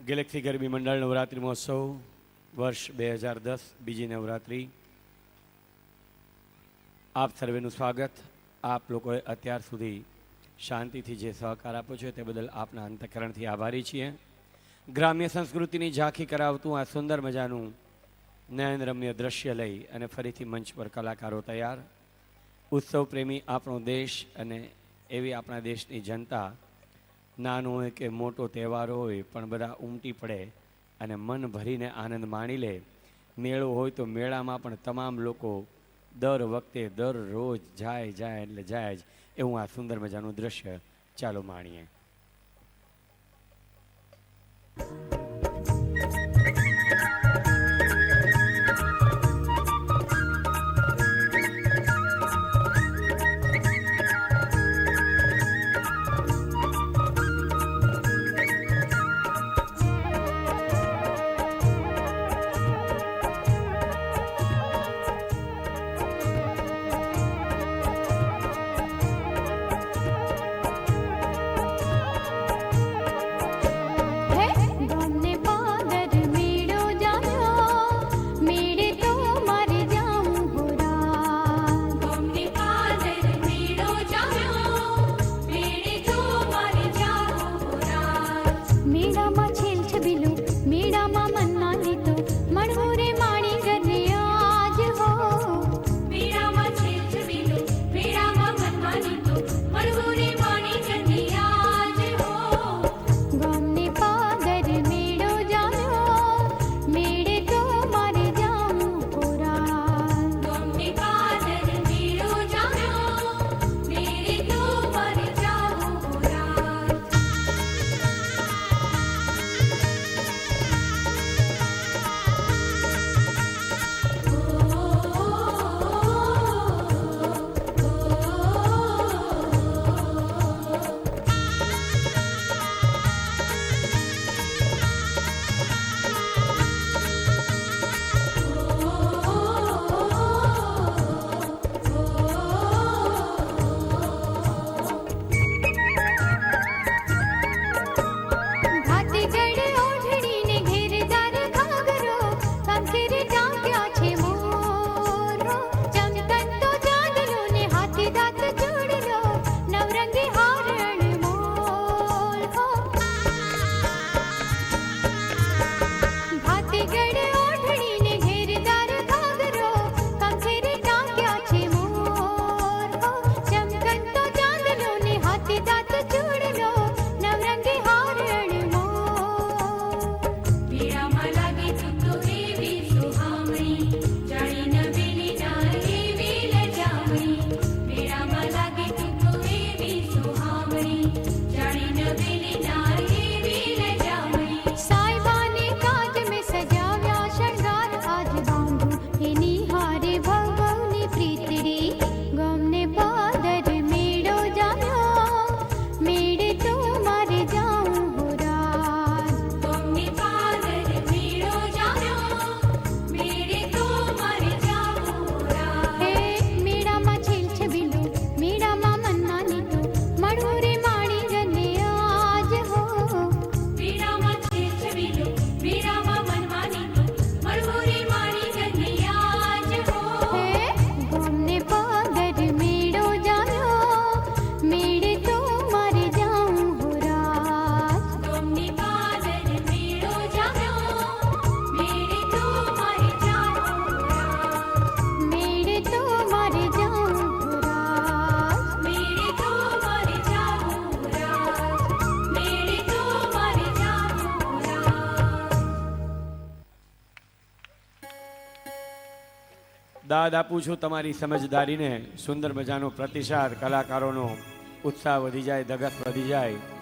Galaxy ગરબી મંડળ નવરાત્રિ મહોત્સવ વર્ષ 2010 બીજી નવરાત્રિ. આપ સર્વેનું સ્વાગત. આપ લોકોએ અત્યાર સુધી શાંતિથી જે સહકાર આપ્યો છે તે બદલ આપના અંતઃકરણથી આભારી છીએ. ગ્રામ્ય સંસ્કૃતિની ઝાંખી કરાવતું આ સુંદર મજાનું નયનરમ્ય દ્રશ્ય લઈ અને ફરીથી મંચ પર કલાકારો તૈયાર. ઉત્સવ પ્રેમી આપણો દેશ અને એવી આપણા દેશની જનતા, નાનો હોય કે મોટો તહેવાર હોય પણ બધા ઉમટી પડે અને મન ભરીને આનંદ માણી લે. મેળો હોય તો મેળામાં પણ તમામ લોકો દર વખતે દરરોજ જાય એટલે જાય જ. એવું આ સુંદર મજાનું દ્રશ્ય ચાલો માણીએ. દાદ આપું છું તમારી સમજદારીને. સુંદર મજાનો પ્રતિસાદ, કલાકારોનો ઉત્સાહ વધી જાય, ધગસ વધી જાય.